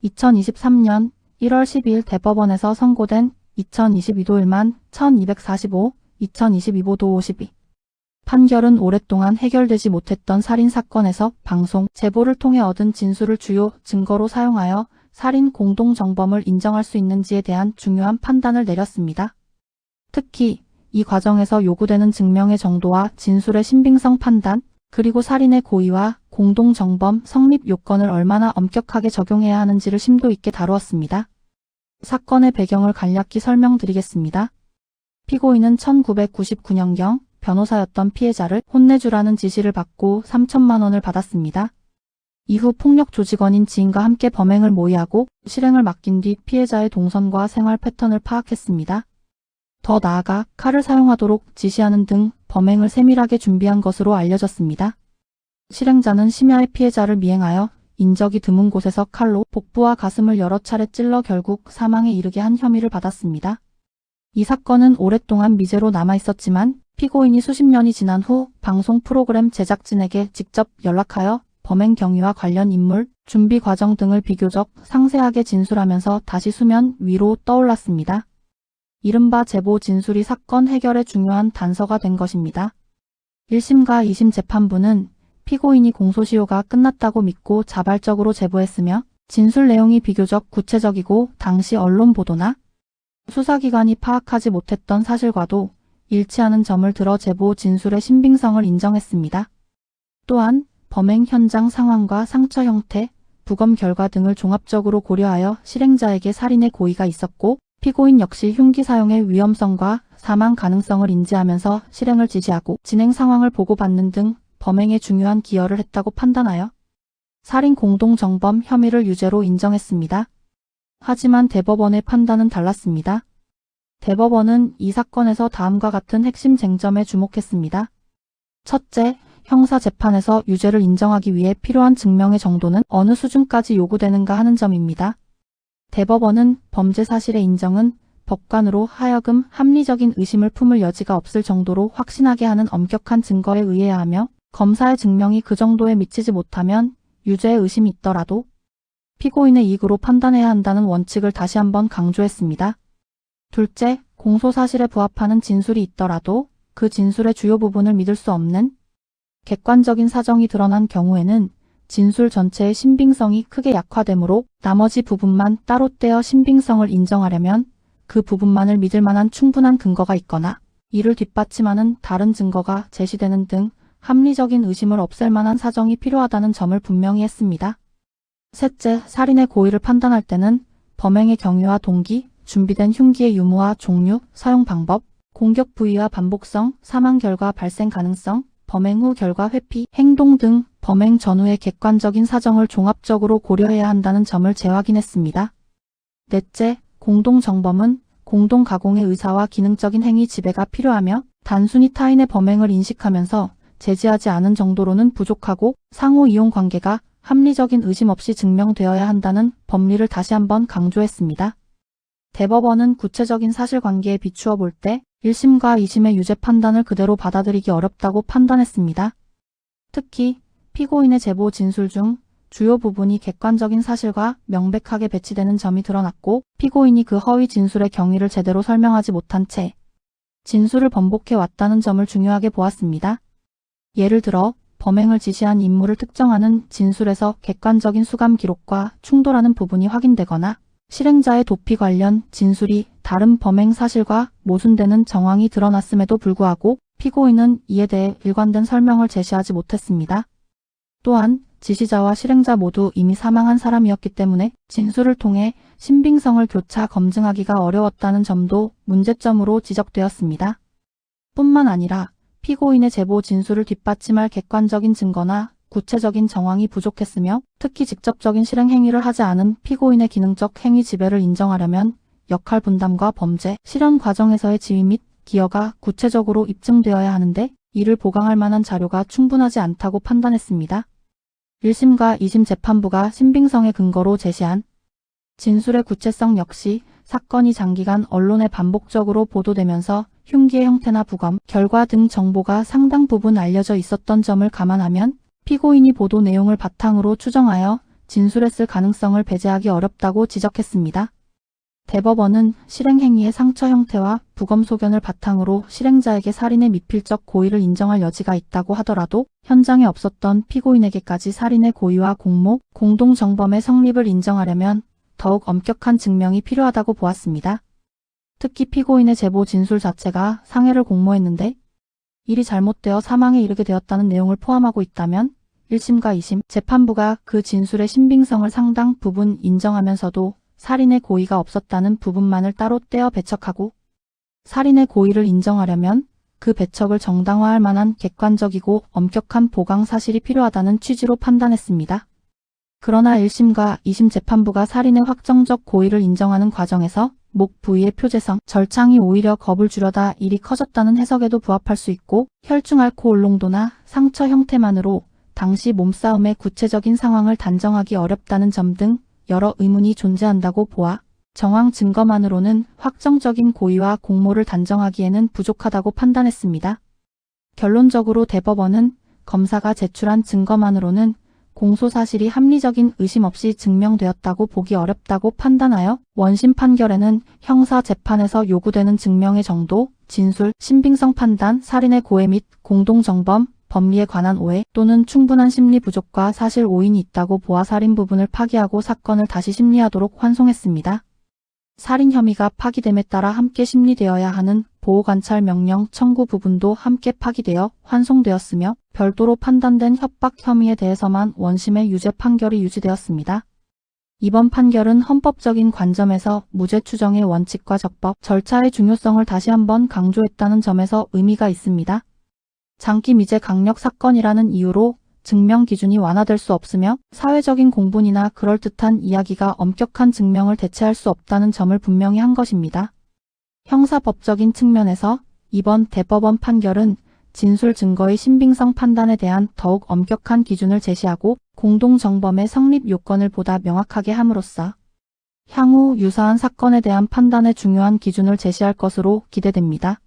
2023년 1월 12일 대법원에서 선고된 2022도 1만 1245, 2022도 52. 판결은 오랫동안 해결되지 못했던 살인사건에서 방송, 제보를 통해 얻은 진술을 주요 증거로 사용하여 살인 공동정범을 인정할 수 있는지에 대한 중요한 판단을 내렸습니다. 특히 이 과정에서 요구되는 증명의 정도와 진술의 신빙성 판단, 그리고 살인의 고의와 공동정범 성립 요건을 얼마나 엄격하게 적용해야 하는지를 심도 있게 다루었습니다. 사건의 배경을 간략히 설명드리겠습니다. 피고인은 1999년경 변호사였던 피해자를 혼내주라는 지시를 받고 3천만 원을 받았습니다. 이후 폭력 조직원인 지인과 함께 범행을 모의하고 실행을 맡긴 뒤 피해자의 동선과 생활 패턴을 파악했습니다. 더 나아가 칼을 사용하도록 지시하는 등 범행을 세밀하게 준비한 것으로 알려졌습니다. 실행자는 심야에 피해자를 미행하여 인적이 드문 곳에서 칼로 복부와 가슴을 여러 차례 찔러 결국 사망에 이르게 한 혐의를 받았습니다. 이 사건은 오랫동안 미제로 남아있었지만 피고인이 수십 년이 지난 후 방송 프로그램 제작진에게 직접 연락하여 범행 경위와 관련 인물, 준비 과정 등을 비교적 상세하게 진술하면서 다시 수면 위로 떠올랐습니다. 이른바 제보 진술이 사건 해결에 중요한 단서가 된 것입니다. 1심과 2심 재판부는 피고인이 공소시효가 끝났다고 믿고 자발적으로 제보했으며 진술 내용이 비교적 구체적이고 당시 언론 보도나 수사기관이 파악하지 못했던 사실과도 일치하는 점을 들어 제보 진술의 신빙성을 인정했습니다. 또한 범행 현장 상황과 상처 형태, 부검 결과 등을 종합적으로 고려하여 실행자에게 살인의 고의가 있었고 피고인 역시 흉기 사용의 위험성과 사망 가능성을 인지하면서 실행을 지시하고 진행 상황을 보고받는 등 범행에 중요한 기여를 했다고 판단하여 살인 공동정범 혐의를 유죄로 인정했습니다. 하지만 대법원의 판단은 달랐습니다. 대법원은 이 사건에서 다음과 같은 핵심 쟁점에 주목했습니다. 첫째, 형사재판에서 유죄를 인정하기 위해 필요한 증명의 정도는 어느 수준까지 요구되는가 하는 점입니다. 대법원은 범죄 사실의 인정은 법관으로 하여금 합리적인 의심을 품을 여지가 없을 정도로 확신하게 하는 엄격한 증거에 의해야 하며 검사의 증명이 그 정도에 미치지 못하면 유죄의 의심이 있더라도 피고인의 이익으로 판단해야 한다는 원칙을 다시 한번 강조했습니다. 둘째, 공소 사실에 부합하는 진술이 있더라도 그 진술의 주요 부분을 믿을 수 없는 객관적인 사정이 드러난 경우에는 진술 전체의 신빙성이 크게 약화되므로 나머지 부분만 따로 떼어 신빙성을 인정하려면 그 부분만을 믿을 만한 충분한 근거가 있거나 이를 뒷받침하는 다른 증거가 제시되는 등 합리적인 의심을 없앨 만한 사정이 필요하다는 점을 분명히 했습니다. 셋째, 살인의 고의를 판단할 때는 범행의 경위와 동기, 준비된 흉기의 유무와 종류, 사용 방법, 공격 부위와 반복성, 사망 결과 발생 가능성, 범행 후 결과 회피, 행동 등 범행 전후의 객관적인 사정을 종합적으로 고려해야 한다는 점을 재확인했습니다. 넷째, 공동정범은 공동가공의 의사와 기능적인 행위 지배가 필요하며 단순히 타인의 범행을 인식하면서 제지하지 않은 정도로는 부족하고 상호이용 관계가 합리적인 의심 없이 증명되어야 한다는 법리를 다시 한번 강조했습니다. 대법원은 구체적인 사실관계에 비추어 볼 때 1심과 2심의 유죄 판단을 그대로 받아들이기 어렵다고 판단했습니다. 특히 피고인의 제보 진술 중 주요 부분이 객관적인 사실과 명백하게 배치되는 점이 드러났고 피고인이 그 허위 진술의 경위를 제대로 설명하지 못한 채 진술을 번복해 왔다는 점을 중요하게 보았습니다. 예를 들어 범행을 지시한 인물을 특정하는 진술에서 객관적인 수감 기록과 충돌하는 부분이 확인되거나 실행자의 도피 관련 진술이 다른 범행 사실과 모순되는 정황이 드러났음에도 불구하고 피고인은 이에 대해 일관된 설명을 제시하지 못했습니다. 또한 지시자와 실행자 모두 이미 사망한 사람이었기 때문에 진술을 통해 신빙성을 교차 검증하기가 어려웠다는 점도 문제점으로 지적되었습니다. 뿐만 아니라 피고인의 제보 진술을 뒷받침할 객관적인 증거나 구체적인 정황이 부족했으며 특히 직접적인 실행 행위를 하지 않은 피고인의 기능적 행위 지배를 인정하려면 역할 분담과 범죄, 실현 과정에서의 지위 및 기여가 구체적으로 입증되어야 하는데 이를 보강할 만한 자료가 충분하지 않다고 판단했습니다. 1심과 2심 재판부가 신빙성의 근거로 제시한 진술의 구체성 역시 사건이 장기간 언론에 반복적으로 보도되면서 흉기의 형태나 부검, 결과 등 정보가 상당 부분 알려져 있었던 점을 감안하면 피고인이 보도 내용을 바탕으로 추정하여 진술했을 가능성을 배제하기 어렵다고 지적했습니다. 대법원은 실행행위의 상처 형태와 부검 소견을 바탕으로 실행자에게 살인의 미필적 고의를 인정할 여지가 있다고 하더라도 현장에 없었던 피고인에게까지 살인의 고의와 공모, 공동정범의 성립을 인정하려면 더욱 엄격한 증명이 필요하다고 보았습니다. 특히 피고인의 제보 진술 자체가 상해를 공모했는데 일이 잘못되어 사망에 이르게 되었다는 내용을 포함하고 있다면 1심과 2심 재판부가 그 진술의 신빙성을 상당 부분 인정하면서도 살인의 고의가 없었다는 부분만을 따로 떼어 배척하고 살인의 고의를 인정하려면 그 배척을 정당화할 만한 객관적이고 엄격한 보강 사실이 필요하다는 취지로 판단했습니다. 그러나 1심과 2심 재판부가 살인의 확정적 고의를 인정하는 과정에서 목 부위의 표재성, 절창이 오히려 겁을 주려다 일이 커졌다는 해석에도 부합할 수 있고 혈중 알코올 농도나 상처 형태만으로 당시 몸싸움의 구체적인 상황을 단정하기 어렵다는 점 등 여러 의문이 존재한다고 보아 정황 증거만으로는 확정적인 고의와 공모를 단정하기에는 부족하다고 판단했습니다. 결론적으로 대법원은 검사가 제출한 증거만으로는 공소 사실이 합리적인 의심 없이 증명되었다고 보기 어렵다고 판단하여 원심 판결에는 형사 재판에서 요구되는 증명의 정도, 진술, 신빙성 판단, 살인의 고의 및 공동정범, 법리에 관한 오해 또는 충분한 심리 부족과 사실 오인이 있다고 보아 살인 부분을 파기하고 사건을 다시 심리하도록 환송했습니다. 살인 혐의가 파기됨에 따라 함께 심리되어야 하는 보호관찰 명령 청구 부분도 함께 파기되어 환송되었으며 별도로 판단된 협박 혐의에 대해서만 원심의 유죄 판결이 유지되었습니다. 이번 판결은 헌법적인 관점에서 무죄 추정의 원칙과 적법, 절차의 중요성을 다시 한번 강조했다는 점에서 의미가 있습니다. 장기 미제 강력 사건이라는 이유로 증명 기준이 완화될 수 없으며 사회적인 공분이나 그럴듯한 이야기가 엄격한 증명을 대체할 수 없다는 점을 분명히 한 것입니다. 형사법적인 측면에서 이번 대법원 판결은 진술 증거의 신빙성 판단에 대한 더욱 엄격한 기준을 제시하고 공동정범의 성립 요건을 보다 명확하게 함으로써 향후 유사한 사건에 대한 판단에 중요한 기준을 제시할 것으로 기대됩니다.